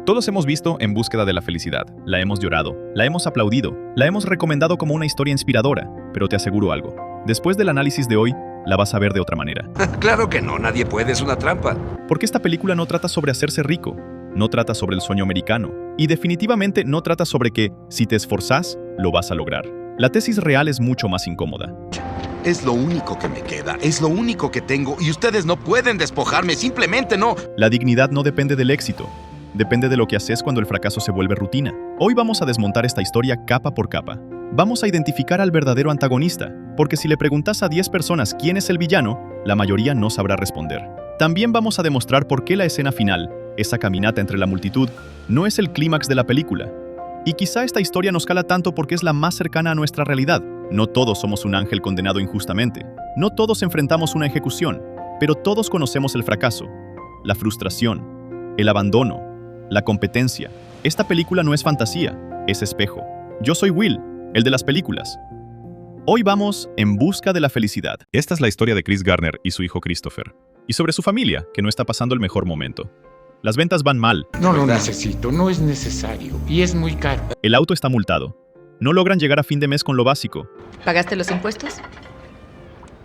Todos hemos visto En búsqueda de la felicidad, la hemos llorado, la hemos aplaudido, la hemos recomendado como una historia inspiradora, pero te aseguro algo, después del análisis de hoy, la vas a ver de otra manera. Claro que no, nadie puede, es una trampa. Porque esta película no trata sobre hacerse rico, no trata sobre el sueño americano, y definitivamente no trata sobre que, si te esforzás, lo vas a lograr. La tesis real es mucho más incómoda. Es lo único que me queda, es lo único que tengo, y ustedes no pueden despojarme, simplemente no. La dignidad no depende del éxito, depende de lo que haces cuando el fracaso se vuelve rutina. Hoy vamos a desmontar esta historia capa por capa. Vamos a identificar al verdadero antagonista, porque si le preguntas a 10 personas quién es el villano, la mayoría no sabrá responder. También vamos a demostrar por qué la escena final, esa caminata entre la multitud, no es el clímax de la película. Y quizá esta historia nos cala tanto porque es la más cercana a nuestra realidad. No todos somos un ángel condenado injustamente. No todos enfrentamos una ejecución, pero todos conocemos el fracaso, la frustración, el abandono, la competencia. Esta película no es fantasía, es espejo. Yo soy Will, el de las películas. Hoy vamos en busca de la felicidad. Esta es la historia de Chris Garner y su hijo Christopher. Y sobre su familia, que no está pasando el mejor momento. Las ventas van mal. No lo necesito, no es necesario y es muy caro. El auto está multado. No logran llegar a fin de mes con lo básico. ¿Pagaste los impuestos?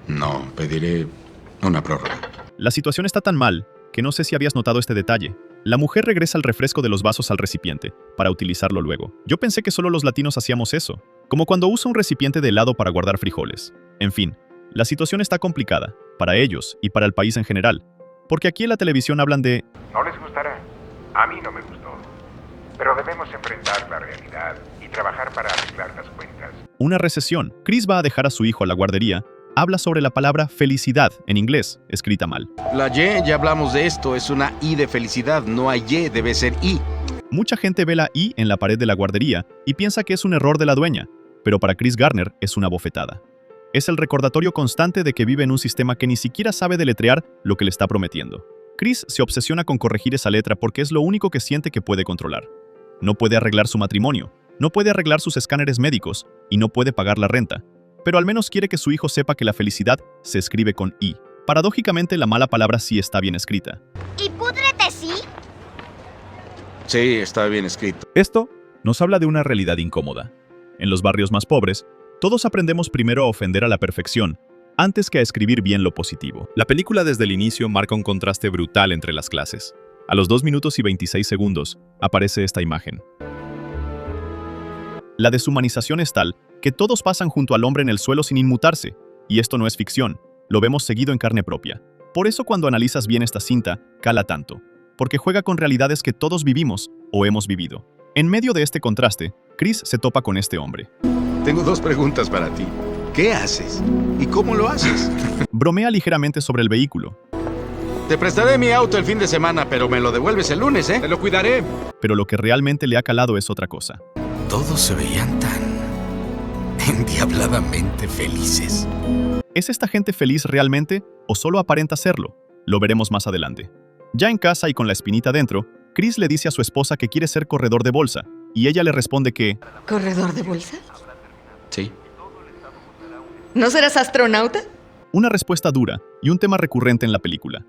No, pediré una prórroga. La situación está tan mal que no sé si habías notado este detalle. La mujer regresa el refresco de los vasos al recipiente para utilizarlo luego. Yo pensé que solo los latinos hacíamos eso, como cuando usa un recipiente de helado para guardar frijoles. En fin, la situación está complicada, para ellos y para el país en general, porque aquí en la televisión hablan de no les gustará. A mí no me gustó. Pero debemos enfrentar la realidad y trabajar para arreglar las cuentas. una recesión. Chris va a dejar a su hijo a la guardería. Habla sobre la palabra felicidad en inglés, escrita mal. La Y, ya hablamos de esto, es una I de felicidad, no hay Y, debe ser I. Mucha gente ve la I en la pared de la guardería y piensa que es un error de la dueña, pero para Chris Garner es una bofetada. Es el recordatorio constante de que vive en un sistema que ni siquiera sabe deletrear lo que le está prometiendo. Chris se obsesiona con corregir esa letra porque es lo único que siente que puede controlar. No puede arreglar su matrimonio, no puede arreglar sus escáneres médicos y no puede pagar la renta, pero al menos quiere que su hijo sepa que la felicidad se escribe con I. Paradójicamente, la mala palabra sí está bien escrita. ¿Y púdrete sí? Sí, está bien escrito. Esto nos habla de una realidad incómoda. En los barrios más pobres, todos aprendemos primero a ofender a la perfección, antes que a escribir bien lo positivo. La película desde el inicio marca un contraste brutal entre las clases. A los 2 minutos y 26 segundos, aparece esta imagen. La deshumanización es tal que todos pasan junto al hombre en el suelo sin inmutarse, y esto no es ficción, lo vemos seguido en carne propia. Por eso cuando analizas bien esta cinta, cala tanto, porque juega con realidades que todos vivimos o hemos vivido. En medio de este contraste, Chris se topa con este hombre. Tengo 2 preguntas para ti. ¿Qué haces? ¿Y cómo lo haces? Bromea ligeramente sobre el vehículo, Te prestaré mi auto el fin de semana, pero me lo devuelves el lunes, ¿eh? Te lo cuidaré. pero lo que realmente le ha calado es otra cosa. Todos se veían tan endiabladamente felices. ¿Es esta gente feliz realmente o solo aparenta serlo? Lo veremos más adelante. Ya en casa y con la espinita dentro, Chris le dice a su esposa que quiere ser corredor de bolsa, y ella le responde que ¿Corredor de bolsa? Sí. ¿No serás astronauta? una respuesta dura y un tema recurrente en la película.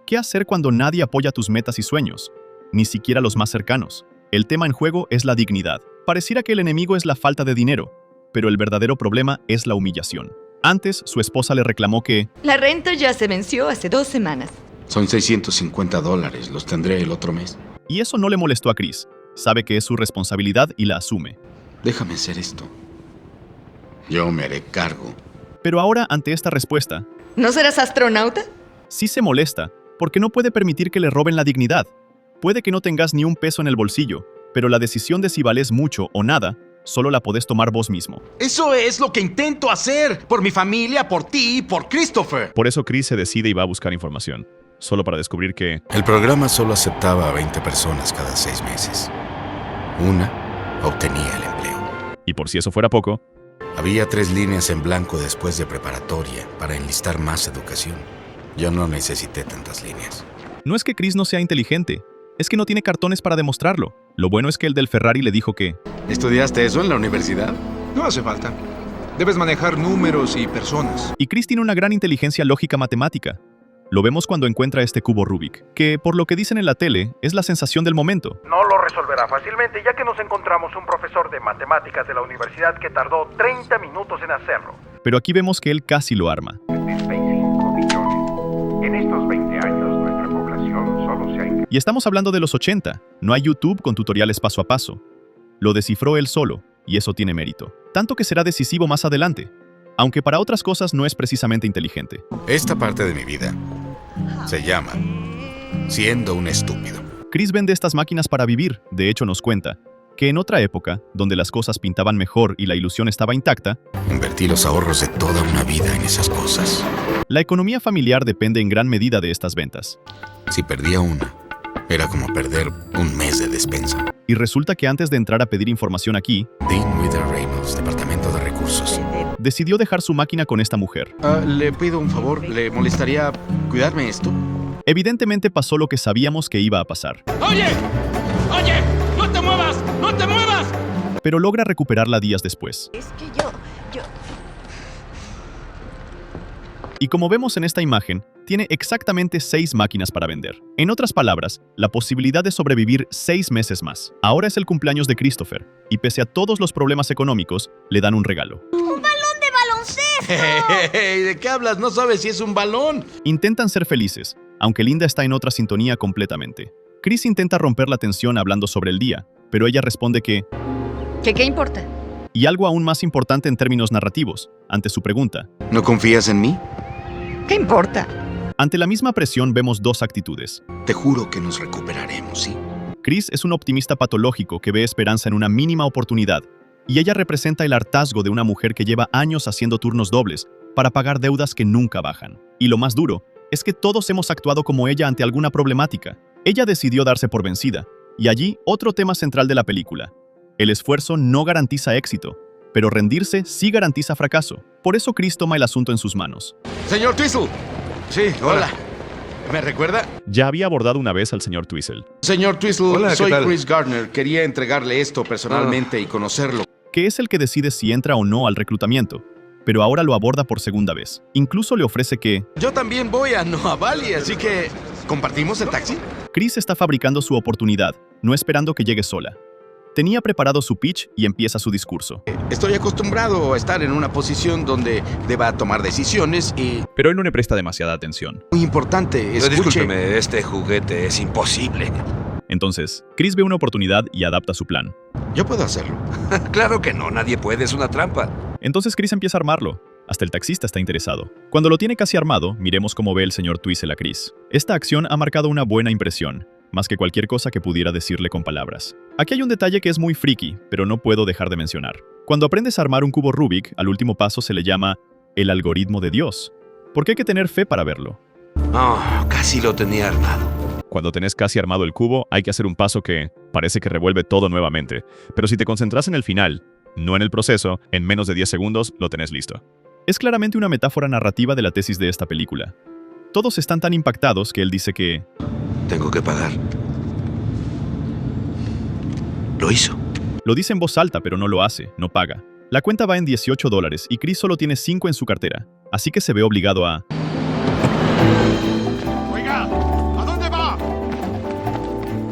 ¿Qué hacer cuando nadie apoya tus metas y sueños? Ni siquiera los más cercanos. El tema en juego es la dignidad. Pareciera que el enemigo es la falta de dinero, pero el verdadero problema es la humillación. Antes, su esposa le reclamó que La renta ya se venció hace 2 semanas. Son $650, los tendré el otro mes. y eso no le molestó a Chris. Sabe que es su responsabilidad y la asume. Déjame hacer esto. Yo me haré cargo. Pero ahora, ante esta respuesta, ¿No serás astronauta? sí se molesta, porque no puede permitir que le roben la dignidad. Puede que no tengas ni un peso en el bolsillo, pero la decisión de si vales mucho o nada, solo la podés tomar vos mismo. Eso es lo que intento hacer. Por mi familia, por ti, por Christopher. Por eso Chris se decide y va a buscar información, solo para descubrir que El programa solo aceptaba a 20 personas cada 6 meses. Una obtenía el empleo. y por si eso fuera poco, Había 3 líneas en blanco después de preparatoria para enlistar más educación. Yo no necesité tantas líneas. no es que Chris no sea inteligente, es que no tiene cartones para demostrarlo. Lo bueno es que el del Ferrari le dijo que ¿Estudiaste eso en la universidad? No hace falta. Debes manejar números y personas. y Chris tiene una gran inteligencia lógica matemática. Lo vemos cuando encuentra este cubo Rubik, que, por lo que dicen en la tele, es la sensación del momento. No lo resolverá fácilmente, ya que nos encontramos un profesor de matemáticas de la universidad que tardó 30 minutos en hacerlo. Pero aquí vemos que él casi lo arma. 25 millones. En estos 20 años, nuestra población solo se ha incrementado. Y estamos hablando de los 80. No hay YouTube con tutoriales paso a paso. Lo descifró él solo, y eso tiene mérito. Tanto que será decisivo más adelante, aunque para otras cosas no es precisamente inteligente. Esta parte de mi vida se llama siendo un estúpido. Chris vende estas máquinas para vivir. De hecho, nos cuenta que en otra época, donde las cosas pintaban mejor y la ilusión estaba intacta, Invertí los ahorros de toda una vida en esas cosas. la economía familiar depende en gran medida de estas ventas. Si perdía una, era como perder un mes de despensa. Y resulta que antes de entrar a pedir información aquí, Dean Wither Reynolds, Departamento de Recursos. decidió dejar su máquina con esta mujer. Le pido un favor, ¿le molestaría cuidarme esto? Evidentemente pasó lo que sabíamos que iba a pasar, ¡Oye! ¡Oye! ¡No te muevas! ¡No te muevas! pero logra recuperarla días después. Es que yo... Y como vemos en esta imagen, tiene exactamente 6 máquinas para vender. En otras palabras, la posibilidad de sobrevivir 6 meses más. Ahora es el cumpleaños de Christopher, y pese a todos los problemas económicos, le dan un regalo. ¡Un balón de baloncesto! Hey, ¿de qué hablas? No sabes si es un balón. Intentan ser felices, aunque Linda está en otra sintonía completamente. Chris intenta romper la tensión hablando sobre el día, pero ella responde que... ¿Qué importa? Y algo aún más importante en términos narrativos, ante su pregunta. ¿No confías en mí? ¿Qué importa? Ante la misma presión vemos dos actitudes. Te juro que nos recuperaremos, ¿sí? Chris es un optimista patológico que ve esperanza en una mínima oportunidad, y ella representa el hartazgo de una mujer que lleva años haciendo turnos dobles para pagar deudas que nunca bajan. Y lo más duro es que todos hemos actuado como ella ante alguna problemática. Ella decidió darse por vencida, y allí otro tema central de la película. El esfuerzo no garantiza éxito, pero rendirse sí garantiza fracaso. Por eso Chris toma el asunto en sus manos. Señor Twistle. Sí, hola. ¿Me recuerda? Ya había abordado una vez al señor Twistle, Señor Twistle, Hola, ¿qué soy tal? Chris Gardner. Quería entregarle esto personalmente y conocerlo. que es el que decide si entra o no al reclutamiento, pero ahora lo aborda por segunda vez. Incluso le ofrece que... Yo también voy a Noa Valley, así que... ¿compartimos el taxi? Chris está fabricando su oportunidad, no esperando que llegue sola. Tenía preparado su pitch y empieza su discurso. Estoy acostumbrado a estar en una posición donde deba tomar decisiones y... Pero él no le presta demasiada atención. Muy importante, escuche... Discúlpeme, este juguete es imposible. Entonces, Chris ve una oportunidad y adapta su plan. Yo puedo hacerlo. Claro que no, nadie puede, es una trampa. Entonces Chris empieza a armarlo. Hasta el taxista está interesado. Cuando lo tiene casi armado, miremos cómo ve el señor Twistle a Chris. Esta acción ha marcado una buena impresión, más que cualquier cosa que pudiera decirle con palabras. Aquí hay un detalle que es muy friki, pero no puedo dejar de mencionar. Cuando aprendes a armar un cubo Rubik, al último paso se le llama el algoritmo de Dios, porque hay que tener fe para verlo. Oh, casi lo tenía armado. Cuando tenés casi armado el cubo, hay que hacer un paso que parece que revuelve todo nuevamente. Pero si te concentras en el final, no en el proceso, en menos de 10 segundos lo tenés listo. Es claramente una metáfora narrativa de la tesis de esta película. Todos están tan impactados que él dice que... Tengo que pagar. Lo hizo. Lo dice en voz alta, pero no lo hace, no paga. La cuenta va en $18 y Chris solo tiene 5 en su cartera, así que se ve obligado a... Oiga, ¿a dónde va?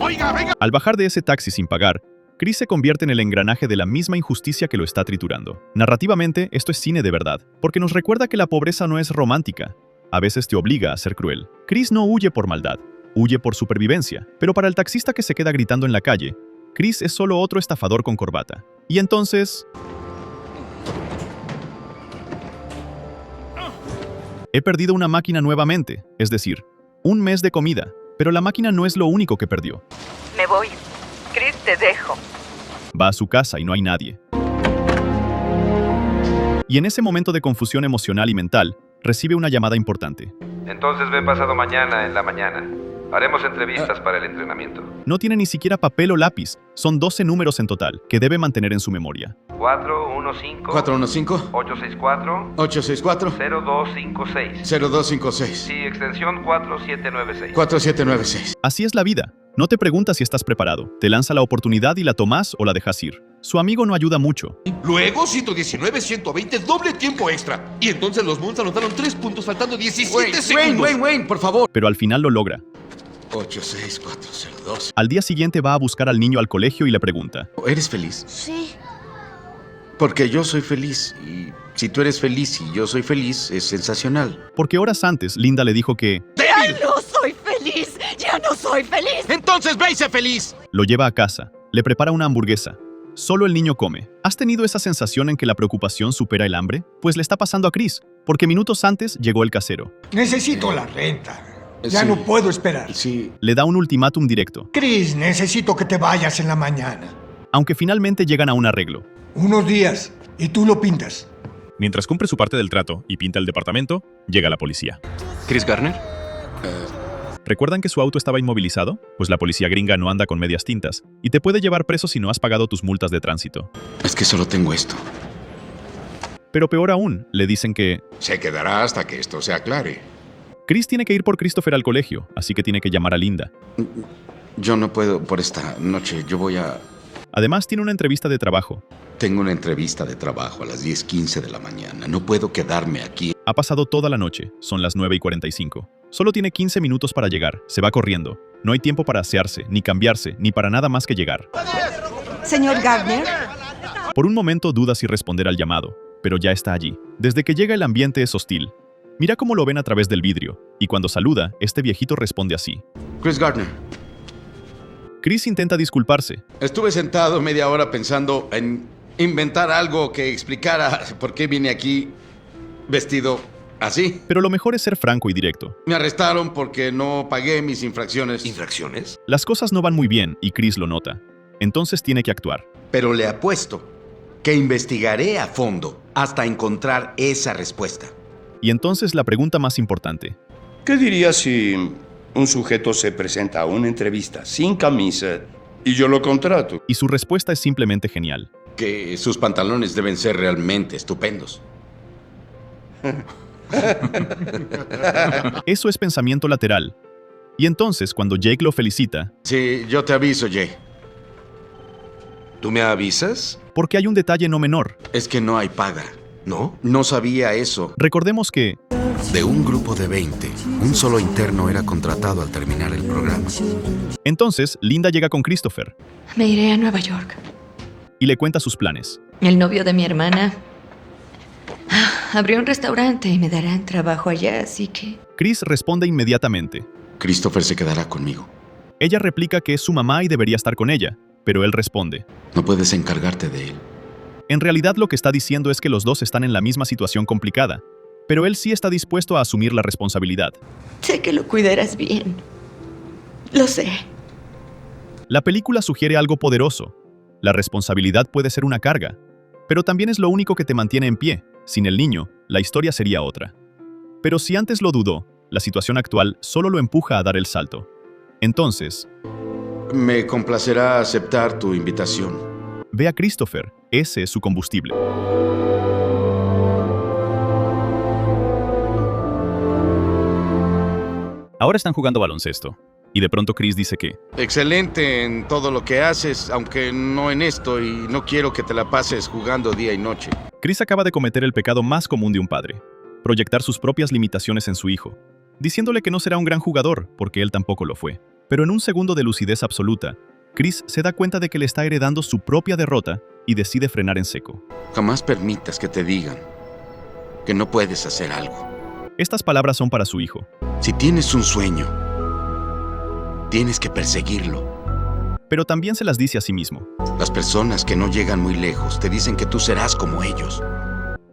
Oiga, venga. Al bajar de ese taxi sin pagar, Chris se convierte en el engranaje de la misma injusticia que lo está triturando. Narrativamente, esto es cine de verdad, porque nos recuerda que la pobreza no es romántica. A veces te obliga a ser cruel. Chris no huye por maldad, huye por supervivencia. Pero para el taxista que se queda gritando en la calle, Chris es solo otro estafador con corbata. Y entonces... He perdido una máquina nuevamente, es decir, un mes de comida. Pero la máquina no es lo único que perdió. Me voy. Chris, te dejo. Va a su casa y no hay nadie. Y en ese momento de confusión emocional y mental, recibe una llamada importante. Entonces ven pasado mañana en la mañana. Haremos entrevistas para el entrenamiento. No tiene ni siquiera papel o lápiz. Son 12 números en total, que debe mantener en su memoria. 415 415 864 864 0256. 0256 Sí, extensión 4796. 4796. Así es la vida. No te preguntas si estás preparado. Te lanza la oportunidad y la tomás o la dejas ir. Su amigo no ayuda mucho. Luego 119, 120, doble tiempo extra. Y entonces los Moons anotaron 3 puntos faltando 17 segundos. Wayne, por favor. Pero al final lo logra. 86402. Al día siguiente va a buscar al niño al colegio y le pregunta: ¿Eres feliz? Sí. Porque yo soy feliz. Y si tú eres feliz y yo soy feliz, es sensacional. porque horas antes Linda le dijo que ¡Débil! ¡No soy feliz! ¡Ya no soy feliz! Entonces ve y sé feliz. lo lleva a casa, le prepara una hamburguesa. Solo el niño come. ¿Has tenido esa sensación en que la preocupación supera el hambre? Pues le está pasando a Chris, porque minutos antes llegó el casero. Necesito la renta. Ya Sí. no puedo esperar. Sí. Le da un ultimátum directo, Chris, necesito que te vayas en la mañana. aunque finalmente llegan a un arreglo. Unos días, y tú lo pintas. Mientras cumple su parte del trato y pinta el departamento, llega la policía. ¿Chris Garner? ¿Recuerdan que su auto estaba inmovilizado? Pues la policía gringa no anda con medias tintas y te puede llevar preso si no has pagado tus multas de tránsito. Es que solo tengo esto. Pero peor aún, le dicen que Se quedará hasta que esto se aclare. Chris tiene que ir por Christopher al colegio, así que tiene que llamar a Linda. Yo no puedo por esta noche. Yo voy a... Además, tiene una entrevista de trabajo. Tengo una entrevista de trabajo a las 10:15 de la mañana. No puedo quedarme aquí. Ha pasado toda la noche, son las 9:45. Solo tiene 15 minutos para llegar, se va corriendo. No hay tiempo para asearse, ni cambiarse, ni para nada más que llegar. Señor Gardner, Por un momento duda si responder al llamado, pero ya está allí. Desde que llega el ambiente es hostil. Mira cómo lo ven a través del vidrio, y cuando saluda, este viejito responde así. Chris Gardner. Chris intenta disculparse, Estuve sentado media hora pensando en inventar algo que explicara por qué vine aquí vestido así. pero lo mejor es ser franco y directo. Me arrestaron porque no pagué mis infracciones. ¿Infracciones? Las cosas no van muy bien y Chris lo nota. Entonces tiene que actuar. Pero le apuesto que investigaré a fondo hasta encontrar esa respuesta. Y entonces la pregunta más importante. ¿Qué dirías si un sujeto se presenta a una entrevista sin camisa y yo lo contrato? Y su respuesta es simplemente genial. Que sus pantalones deben ser realmente estupendos. Eso es pensamiento lateral. Y entonces, cuando Jake lo felicita, Sí, yo te aviso, Jay. ¿Tú me avisas? porque hay un detalle no menor. Es que no hay paga. ¿No? No sabía eso. Recordemos que De un grupo de 20, un solo interno era contratado al terminar el programa. entonces Linda llega con Christopher me iré a Nueva York. y le cuenta sus planes. El novio de mi hermana abrió un restaurante y me darán trabajo allá, así que... Chris responde inmediatamente. Christopher se quedará conmigo. Ella replica que es su mamá y debería estar con ella, pero él responde. No puedes encargarte de él. En realidad lo que está diciendo es que los dos están en la misma situación complicada, pero él sí está dispuesto a asumir la responsabilidad. Sé que lo cuidarás bien. Lo sé. La película sugiere algo poderoso. La responsabilidad puede ser una carga, pero también es lo único que te mantiene en pie. Sin el niño, la historia sería otra. Pero si antes lo dudó, la situación actual solo lo empuja a dar el salto. Entonces, Me complacerá aceptar tu invitación. ve a Christopher, ese es su combustible. Ahora están jugando baloncesto, y de pronto Chris dice que Excelente en todo lo que haces, aunque no en esto, y no quiero que te la pases jugando día y noche. Chris acaba de cometer el pecado más común de un padre, proyectar sus propias limitaciones en su hijo, diciéndole que no será un gran jugador, porque él tampoco lo fue. Pero en un segundo de lucidez absoluta, Chris se da cuenta de que le está heredando su propia derrota y decide frenar en seco. Jamás permitas que te digan que no puedes hacer algo. Estas palabras son para su hijo. Si tienes un sueño, tienes que perseguirlo. Pero también se las dice a sí mismo. Las personas que no llegan muy lejos te dicen que tú serás como ellos.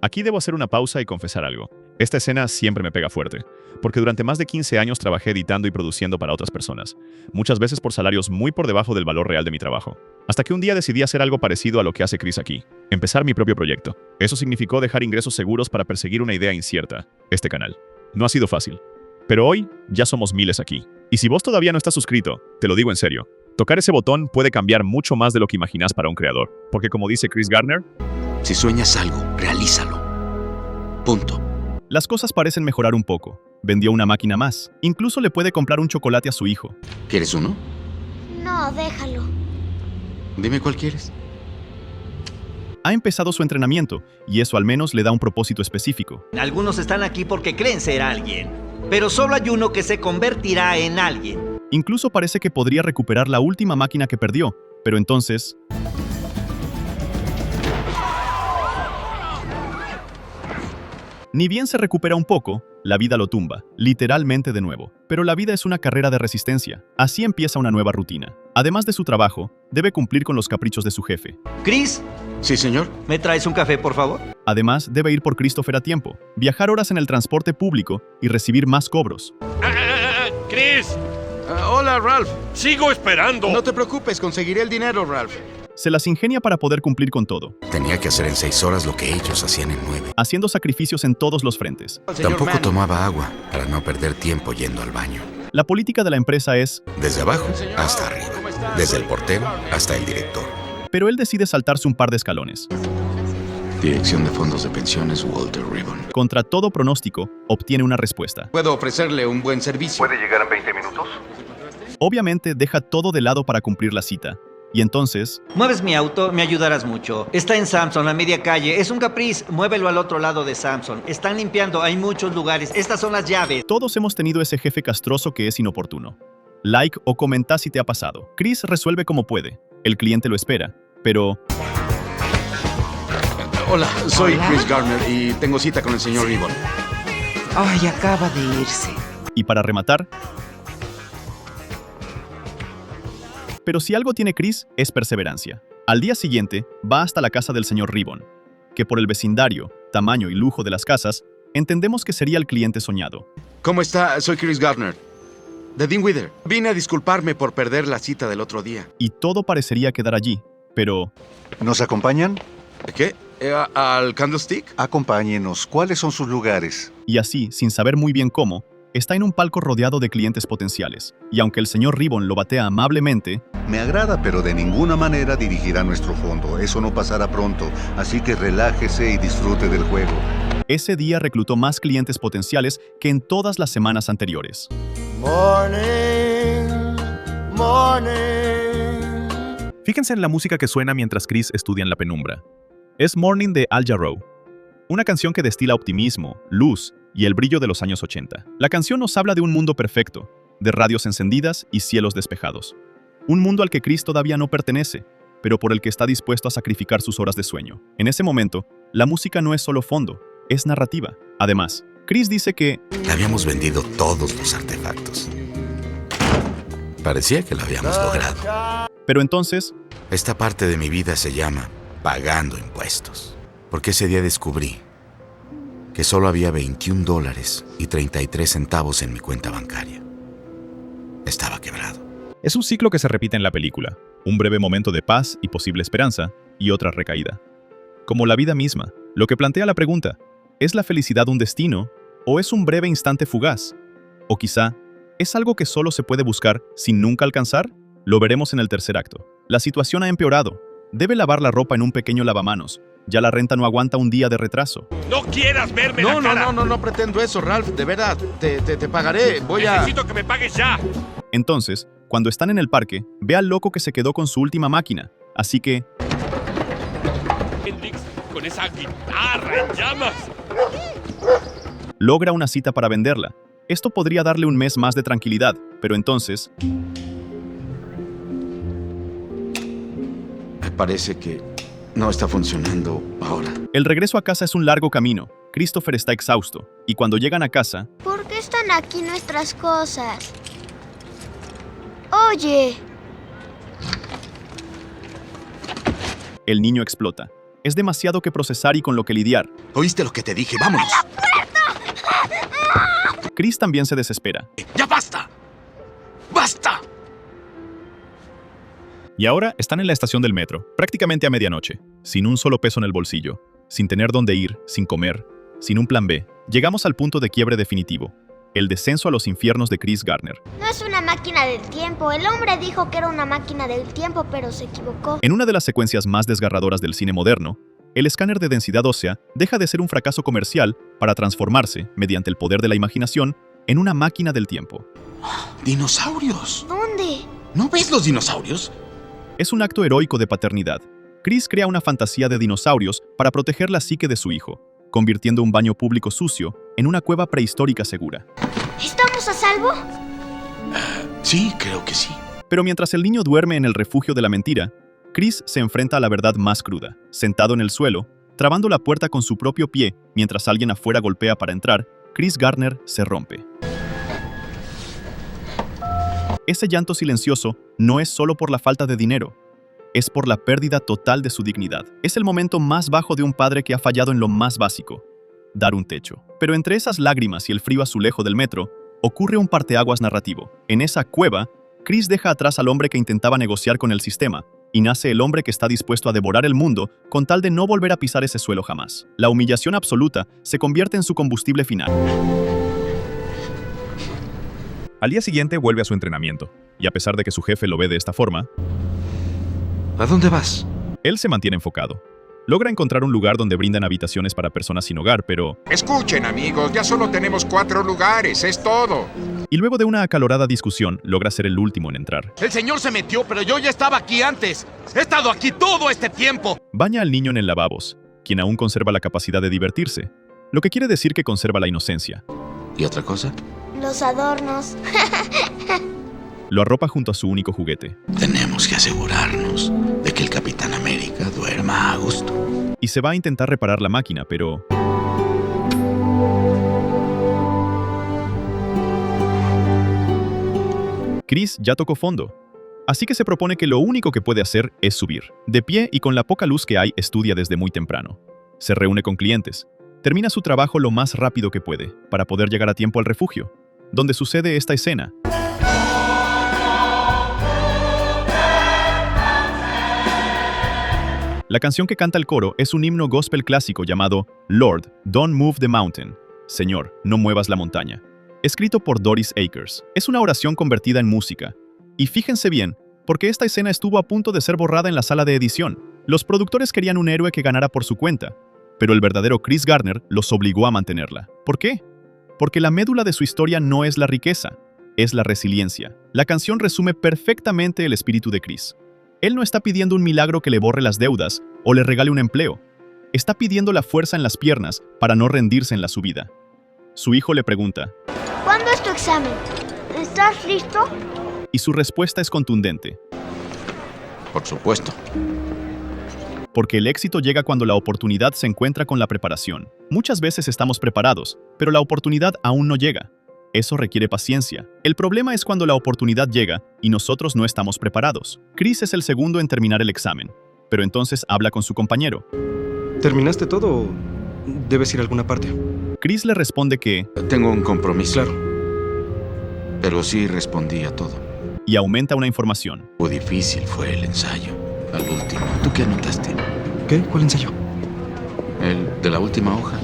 Aquí debo hacer una pausa y confesar algo. Esta escena siempre me pega fuerte, porque durante más de 15 años trabajé editando y produciendo para otras personas, muchas veces por salarios muy por debajo del valor real de mi trabajo. Hasta que un día decidí hacer algo parecido a lo que hace Chris aquí, empezar mi propio proyecto. Eso significó dejar ingresos seguros para perseguir una idea incierta, este canal. No ha sido fácil, pero hoy ya somos miles aquí. Y si vos todavía no estás suscrito, te lo digo en serio, tocar ese botón puede cambiar mucho más de lo que imaginas para un creador, porque como dice Chris Gardner, Si sueñas algo, realízalo. Punto. Las cosas parecen mejorar un poco. Vendió una máquina más. Incluso le puede comprar un chocolate a su hijo. ¿Quieres uno? No, déjalo. Dime cuál quieres. Ha empezado su entrenamiento, y eso al menos le da un propósito específico. Algunos están aquí porque creen ser alguien, pero solo hay uno que se convertirá en alguien. Incluso parece que podría recuperar la última máquina que perdió, pero entonces... Ni bien se recupera un poco, la vida lo tumba, literalmente de nuevo. Pero la vida es una carrera de resistencia. Así empieza una nueva rutina. Además de su trabajo, debe cumplir con los caprichos de su jefe. Chris. Sí, señor. ¿Me traes un café, por favor? Además, debe ir por Christopher a tiempo, viajar horas en el transporte público y recibir más cobros. ¡Chris! Hola, Ralph. ¡Sigo esperando! No te preocupes, conseguiré el dinero, Ralph. Se las ingenia para poder cumplir con todo. Tenía que hacer en 6 horas lo que ellos hacían en 9. Haciendo sacrificios en todos los frentes. Tampoco tomaba agua para no perder tiempo yendo al baño. La política de la empresa es... Desde abajo hasta arriba. Desde el portero hasta el director. Pero él decide saltarse un par de escalones. Dirección de Fondos de Pensiones, Walter Ribbon. Contra todo pronóstico, obtiene una respuesta. Puedo ofrecerle un buen servicio. ¿Puede llegar en 20 minutos? Obviamente deja todo de lado para cumplir la cita. Y entonces... Mueves mi auto, me ayudarás mucho. Está en Samson, a media calle. Es un Caprice, muévelo al otro lado de Samson. Están limpiando, hay muchos lugares. Estas son las llaves. Todos hemos tenido ese jefe castroso que es inoportuno. Like o comenta si te ha pasado. Chris resuelve como puede. El cliente lo espera, pero... Hola, soy Chris Garner y tengo cita con el señor Ribbon. Ay, acaba de irse. Y para rematar... Pero si algo tiene Chris, es perseverancia. Al día siguiente, va hasta la casa del señor Ribbon, que por el vecindario, tamaño y lujo de las casas, entendemos que sería el cliente soñado. ¿Cómo está? Soy Chris Garner, de Dean Wither. Vine a disculparme por perder la cita del otro día. Y todo parecería quedar allí, pero... ¿Nos acompañan? ¿Qué? ¿Al Candlestick? Acompáñenos. ¿Cuáles son sus lugares? Y así, sin saber muy bien cómo, está en un palco rodeado de clientes potenciales. Y aunque el señor Ribbon lo batea amablemente... Me agrada, pero de ninguna manera dirigirá nuestro fondo. Eso no pasará pronto, así que relájese y disfrute del juego. Ese día reclutó más clientes potenciales que en todas las semanas anteriores. Morning, morning. Fíjense en la música que suena mientras Chris estudia en la penumbra. Es Morning de Al Jarreau, una canción que destila optimismo, luz y el brillo de los años 80. La canción nos habla de un mundo perfecto, de radios encendidas y cielos despejados. Un mundo al que Chris todavía no pertenece, pero por el que está dispuesto a sacrificar sus horas de sueño. En ese momento, la música no es solo fondo, es narrativa. Además, Chris dice que... Le habíamos vendido todos los artefactos. Parecía que lo habíamos logrado. Pero entonces... Esta parte de mi vida se llama pagando impuestos. Porque ese día descubrí que solo había $21 y 33 centavos en mi cuenta bancaria. Estaba quebrado. Es un ciclo que se repite en la película. Un breve momento de paz y posible esperanza, y otra recaída. Como la vida misma, lo que plantea la pregunta, ¿es la felicidad un destino o es un breve instante fugaz? O quizá, ¿es algo que solo se puede buscar sin nunca alcanzar? Lo veremos en el tercer acto. La situación ha empeorado. Debe lavar la ropa en un pequeño lavamanos. Ya la renta no aguanta un día de retraso. ¡No quieras verme la cara! No pretendo eso, Ralph. De verdad, te pagaré. Necesito que me pagues ya. Entonces, cuando están en el parque, ve al loco que se quedó con su última máquina. Así que... Hendrix, con esa guitarra en llamas. Logra una cita para venderla. Esto podría darle un mes más de tranquilidad, pero entonces... Me parece que no está funcionando ahora. El regreso a casa es un largo camino. Christopher está exhausto, y cuando llegan a casa... ¿Por qué están aquí nuestras cosas? Oye. El niño explota. Es demasiado que procesar y con lo que lidiar. ¿Oíste lo que te dije? ¡Vámonos! Chris también se desespera. ¡Ya basta! ¡Basta! Y ahora están en la estación del metro, prácticamente a medianoche, sin un solo peso en el bolsillo, sin tener dónde ir, sin comer, sin un plan B. Llegamos al punto de quiebre definitivo, el descenso a los infiernos de Chris Garner. No es una máquina del tiempo. El hombre dijo que era una máquina del tiempo, pero se equivocó. En una de las secuencias más desgarradoras del cine moderno, el escáner de densidad ósea deja de ser un fracaso comercial para transformarse, mediante el poder de la imaginación, en una máquina del tiempo. ¡Dinosaurios! ¿Dónde? ¿No ves los dinosaurios? Es un acto heroico de paternidad. Chris crea una fantasía de dinosaurios para proteger la psique de su hijo, convirtiendo un baño público sucio en una cueva prehistórica segura. ¿Estamos a salvo? Sí, creo que sí. Pero mientras el niño duerme en el refugio de la mentira, Chris se enfrenta a la verdad más cruda. Sentado en el suelo, trabando la puerta con su propio pie mientras alguien afuera golpea para entrar, Chris Gardner se rompe. Ese llanto silencioso no es solo por la falta de dinero, es por la pérdida total de su dignidad. Es el momento más bajo de un padre que ha fallado en lo más básico, dar un techo. Pero entre esas lágrimas y el frío azulejo del metro, ocurre un parteaguas narrativo. En esa cueva, Chris deja atrás al hombre que intentaba negociar con el sistema, y nace el hombre que está dispuesto a devorar el mundo con tal de no volver a pisar ese suelo jamás. La humillación absoluta se convierte en su combustible final. Al día siguiente vuelve a su entrenamiento, y a pesar de que su jefe lo ve de esta forma, ¿a dónde vas? Él se mantiene enfocado. Logra encontrar un lugar donde brindan habitaciones para personas sin hogar, pero... Escuchen, amigos, ya solo tenemos 4 lugares, es todo. Y luego de una acalorada discusión, logra ser el último en entrar. El señor se metió, pero yo ya estaba aquí antes. He estado aquí todo este tiempo. Baña al niño en el lavabos, quien aún conserva la capacidad de divertirse, lo que quiere decir que conserva la inocencia. ¿Y otra cosa? Los adornos. Lo arropa junto a su único juguete. Tenemos que asegurarnos de que el Capitán América duerma a gusto. Y se va a intentar reparar la máquina, pero... Chris ya tocó fondo, así que se propone que lo único que puede hacer es subir. De pie y con la poca luz que hay, estudia desde muy temprano. Se reúne con clientes. Termina su trabajo lo más rápido que puede, para poder llegar a tiempo al refugio, donde sucede esta escena. La canción que canta el coro es un himno gospel clásico llamado Lord, Don't Move the Mountain, Señor, no muevas la montaña, escrito por Doris Akers. Es una oración convertida en música. Y fíjense bien, porque esta escena estuvo a punto de ser borrada en la sala de edición. Los productores querían un héroe que ganara por su cuenta, pero el verdadero Chris Gardner los obligó a mantenerla. ¿Por qué? Porque la médula de su historia no es la riqueza, es la resiliencia. La canción resume perfectamente el espíritu de Chris. Él no está pidiendo un milagro que le borre las deudas o le regale un empleo. Está pidiendo la fuerza en las piernas para no rendirse en la subida. Su hijo le pregunta, ¿cuándo es tu examen? ¿Estás listo? Y su respuesta es contundente. Por supuesto. Porque el éxito llega cuando la oportunidad se encuentra con la preparación. Muchas veces estamos preparados, pero la oportunidad aún no llega. Eso requiere paciencia. El problema es cuando la oportunidad llega y nosotros no estamos preparados. Chris es el segundo en terminar el examen, pero entonces habla con su compañero. ¿Terminaste todo o debes ir a alguna parte? Chris le responde que... Tengo un compromiso. Claro. Pero sí respondí a todo. Y aumenta una información. Muy difícil fue el ensayo, al último. ¿Tú qué anotaste? ¿Qué? ¿Cuál ensayo? El de la última hoja.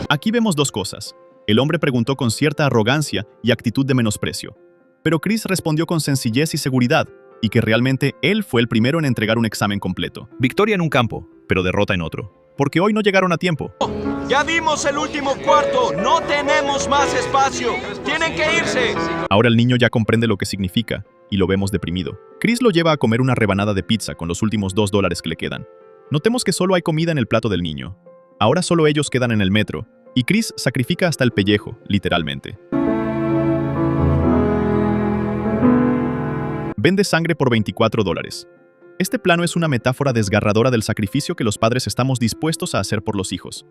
Aquí vemos dos cosas. El hombre preguntó con cierta arrogancia y actitud de menosprecio, pero Chris respondió con sencillez y seguridad, y que realmente él fue el primero en entregar un examen completo. Victoria en un campo, pero derrota en otro, porque hoy no llegaron a tiempo. ¡Ya vimos el último cuarto! ¡No tenemos más espacio! ¡Tienen que irse! Ahora el niño ya comprende lo que significa, y lo vemos deprimido. Chris lo lleva a comer una rebanada de pizza con los últimos $2 que le quedan. Notemos que solo hay comida en el plato del niño. Ahora solo ellos quedan en el metro, y Chris sacrifica hasta el pellejo, literalmente. Vende sangre por $24. Este plano es una metáfora desgarradora del sacrificio que los padres estamos dispuestos a hacer por los hijos.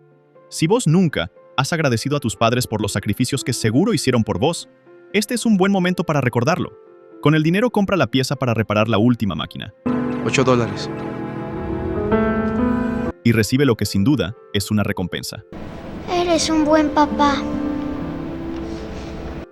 Si vos nunca has agradecido a tus padres por los sacrificios que seguro hicieron por vos, este es un buen momento para recordarlo. Con el dinero compra la pieza para reparar la última máquina. $8. Y recibe lo que sin duda es una recompensa. Eres un buen papá.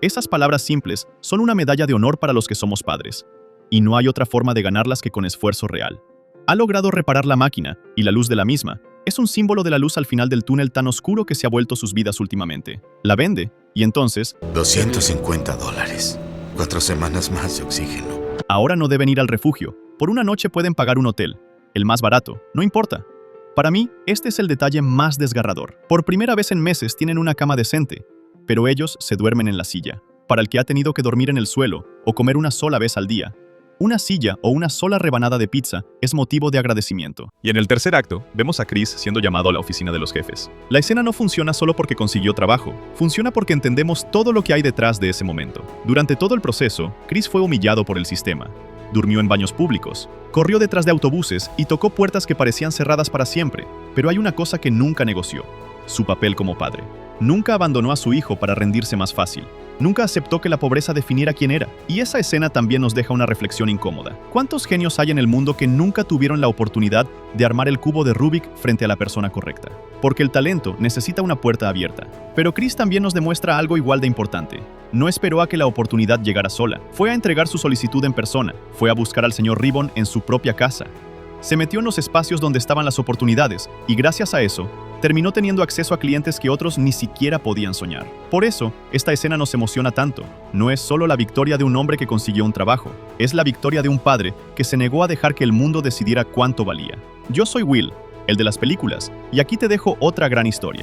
Esas palabras simples son una medalla de honor para los que somos padres, y no hay otra forma de ganarlas que con esfuerzo real. Ha logrado reparar la máquina, y la luz de la misma es un símbolo de la luz al final del túnel tan oscuro que se ha vuelto sus vidas últimamente. La vende, y entonces... $250. 4 semanas más de oxígeno. Ahora no deben ir al refugio. Por una noche pueden pagar un hotel. El más barato, no importa. Para mí, este es el detalle más desgarrador. Por primera vez en meses tienen una cama decente, pero ellos se duermen en la silla. Para el que ha tenido que dormir en el suelo o comer una sola vez al día, Una silla o una sola rebanada de pizza es motivo de agradecimiento. Y en el tercer acto, vemos a Chris siendo llamado a la oficina de los jefes. La escena no funciona solo porque consiguió trabajo, funciona porque entendemos todo lo que hay detrás de ese momento. Durante todo el proceso, Chris fue humillado por el sistema. Durmió en baños públicos, corrió detrás de autobuses y tocó puertas que parecían cerradas para siempre. Pero hay una cosa que nunca negoció: su papel como padre. Nunca abandonó a su hijo para rendirse más fácil. Nunca aceptó que la pobreza definiera quién era. Y esa escena también nos deja una reflexión incómoda. ¿Cuántos genios hay en el mundo que nunca tuvieron la oportunidad de armar el cubo de Rubik frente a la persona correcta? Porque el talento necesita una puerta abierta. Pero Chris también nos demuestra algo igual de importante. No esperó a que la oportunidad llegara sola. Fue a entregar su solicitud en persona. Fue a buscar al señor Ribbon en su propia casa. Se metió en los espacios donde estaban las oportunidades y gracias a eso, terminó teniendo acceso a clientes que otros ni siquiera podían soñar. Por eso, esta escena nos emociona tanto. No es solo la victoria de un hombre que consiguió un trabajo, es la victoria de un padre que se negó a dejar que el mundo decidiera cuánto valía. Yo soy Will, el de las películas, y aquí te dejo otra gran historia.